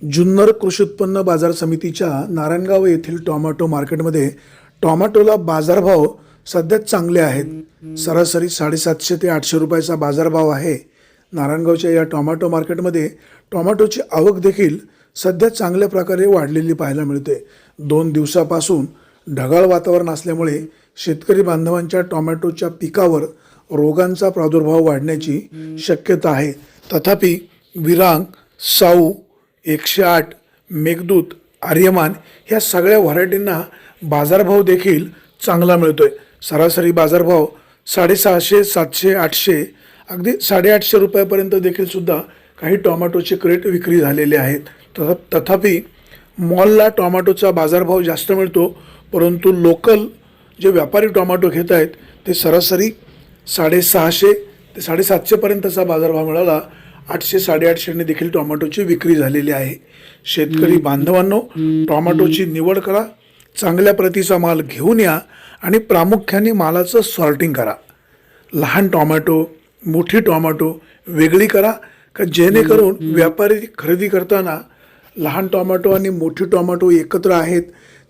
जुन्नर कृषी उत्पन्न बाजार समितीच्या नारायणगाव येथील टोमॅटो मार्केटमध्ये टोमॅटोला बाजारभाव सध्या चांगले आहेत. सरासरी 750 ते 800 रुपयाचा बाजारभाव आहे. नारायणगावच्या या टोमॅटो मार्केटमध्ये टोमॅटोची आवक देखील सध्या चांगल्या प्रकारे वाढलेली पाहायला मिळते. 2 दिवसापासून ढगाळ वातावरण असल्यामुळे शेतकरी बांधवांच्या टोमॅटोच्या पिकावर रोगांचा प्रादुर्भाव वाढण्याची शक्यता आहे. तथापि विरांग, साऊ, 108, मेघदूत, आर्यमान ह्या सगळ्या व्हरायटींना बाजारभाव देखील चांगला मिळतोय. सरासरी बाजारभाव 650, 700, 800 अगदी 850 रुपयापर्यंत देखील सुद्धा काही टोमॅटोचे क्रेट विक्री झालेले आहेत. तथापि मॉलला टोमॅटोचा बाजारभाव जास्त मिळतो, परंतु लोकल जे व्यापारी टोमॅटो घेत आहेत ते सरासरी 650 ते 750 पर्यंतचा बाजारभाव मिळाला. 800, 850 देखील टोमॅटोची विक्री झालेली आहे. शेतकरी बांधवांनो, टोमॅटोची निवड करा, चांगल्या प्रतीचा माल घेऊन या आणि प्रामुख्याने मालाचं सॉर्टिंग करा. लहान टोमॅटो, मोठी टोमॅटो वेगळी करा, का जेणेकरून व्यापारी खरेदी करताना लहान टोमॅटो आणि मोठी टोमॅटो एकत्र आहेत,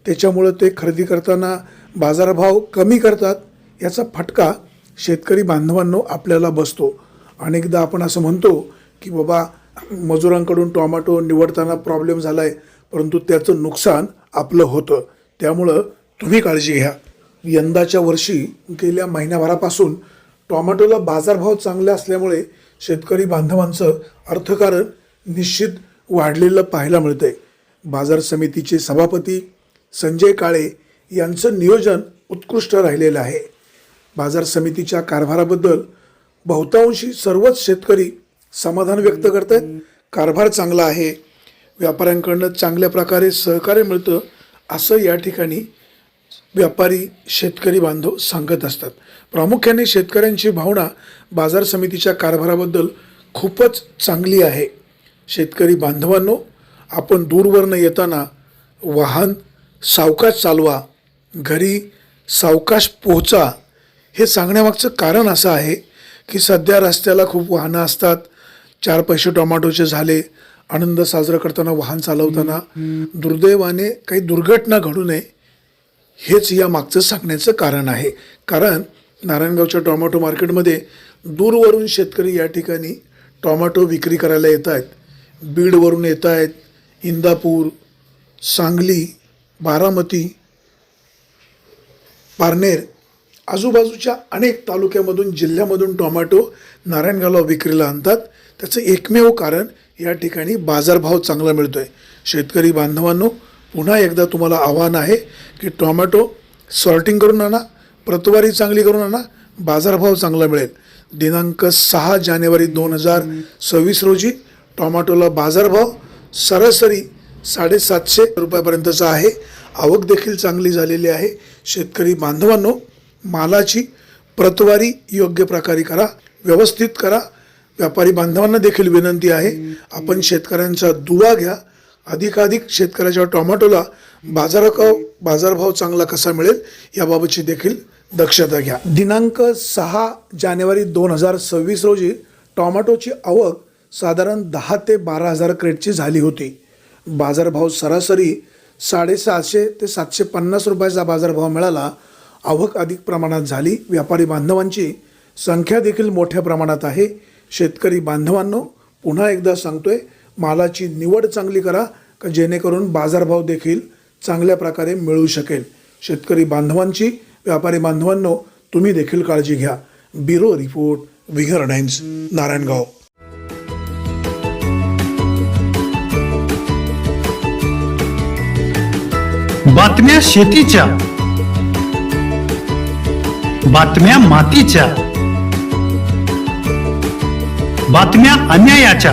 त्याच्यामुळं ते खरेदी करताना बाजारभाव कमी करतात. याचा फटका शेतकरी बांधवांनो आपल्याला बसतो. अनेकदा आपण असं म्हणतो की बाबा मजुरांकडून टोमॅटो निवडताना प्रॉब्लेम झाला आहे, परंतु त्याचं नुकसान आपलं होतं. त्यामुळं तुम्ही काळजी घ्या. यंदाच्या वर्षी गेल्या महिन्याभरापासून टोमॅटोला बाजारभाव चांगले असल्यामुळे शेतकरी बांधवांचं अर्थकारण निश्चित वाढलेलं पाहायला मिळतंय. बाजार समितीचे सभापती संजय काळे यांचं नियोजन उत्कृष्ट राहिलेलं आहे. बाजार समितीच्या कारभाराबद्दल बहुतांशी सर्वच शेतकरी समाधान व्यक्त करत आहेत. कारभार चांगला आहे, व्यापाऱ्यांकडनं चांगल्या प्रकारे सहकार्य मिळतं, असं या ठिकाणी व्यापारी शेतकरी बांधव सांगत असतात. प्रामुख्याने शेतकऱ्यांची भावना बाजार समितीच्या कारभाराबद्दल खूपच चांगली आहे. शेतकरी बांधवांनो, आपण दूरवरनं येताना वाहन सावकाश चालवा, घरी सावकाश पोहोचा. हे सांगण्यामागचं कारण असं आहे की सध्या रस्त्याला खूप वाहनं असतात. 4 पैसे टोमॅटोचे झाले, आनंद साजरा करताना वाहन चालवताना दुर्दैवाने काही दुर्घटना घडू नये, हेच या मागचं सांगण्याचं कारण आहे. कारण नारायणगावच्या टोमॅटो मार्केटमध्ये दूरवरून शेतकरी या ठिकाणी टोमॅटो विक्री करायला येत आहेत. बीडवरून येत आहेत, इंदापूर, सांगली, बारामती, पारनेर आजूबाजूच्या अनेक तालुक्यामधून, जिल्ह्यामधून टोमॅटो नारायणगावला विक्रीला आणतात. त्याचं एकमेव कारण या ठिकाणी बाजारभाव चांगला मिळतो आहे. शेतकरी बांधवांनो, पुन्हा एकदा तुम्हाला आव्हान आहे की टोमॅटो सॉर्टिंग करून आणा, प्रतवारी चांगली करून आणा, बाजारभाव चांगला मिळेल. दिनांक 6 जानेवारी 2026 रोजी टोमॅटोला बाजारभाव सरासरी 750 रुपयापर्यंतचा आहे. आवक देखील चांगली झालेली आहे. शेतकरी बांधवांनो, मालाची प्रतवारी योग्य प्रकारे करा, व्यवस्थित करा. व्यापारी बांधवांना देखील विनंती आहे, आपण शेतकऱ्यांचा दुवा घ्या. अधिकाधिक शेतकऱ्याच्या टोमॅटोला बाजारभाव चांगला कसा मिळेल याबाबतची देखील दक्षता घ्या. दिनांक 6 जानेवारी 2026 रोजी टोमॅटोची आवक साधारण 10 ते 12 हजार क्रेटची झाली होती. बाजारभाव सरासरी 750 ते 750 रुपयाचा बाजारभाव मिळाला. आवक अधिक प्रमाणात झाली. व्यापारी बांधवांची संख्या देखील मोठ्या प्रमाणात आहे. शेतकरी बांधवांनो, पुन्हा एकदा सांगतोय, मालाची निवड चांगली करा, का जेणेकरून बाजारभाव देखील चांगल्या प्रकारे मिळू शकेल. शेतकरी बांधवांची, व्यापारी बांधवांनो, तुम्ही देखील काळजी घ्या. ब्युरो रिपोर्ट, विघर टाइम्स, नारायणगाव. बातम्या शेतीच्या, बातम्या मातीच्या, बातम्या अन्यायाच्या,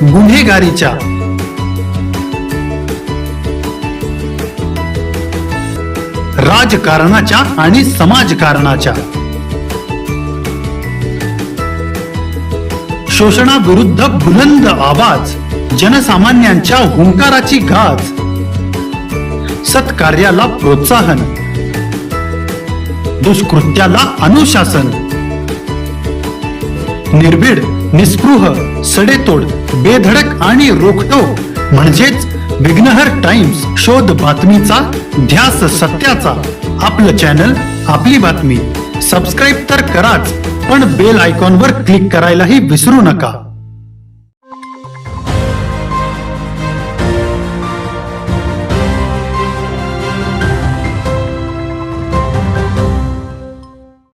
गुन्हेगारीच्या, राजकारणाच्या आणि समाजकारणाच्या, शोषणाविरुद्ध बुलंद आवाज, जनसामान्यांच्या हुंकाराची गाज, सत्कार्याला प्रोत्साहन, दुष्कृत्याला अनुशासन, निर्भीड, निस्पृह, सडेतोड, बेधडक आणि रोखठोक म्हणजेच विघ्नहर टाइम्स, शोध बातमीचा, ध्यास सत्याचा. आपलं चॅनल, आपली बातमी. सबस्क्राईब तर कराच, पण बेल आयकॉनवर क्लिक करायलाही विसरू नका.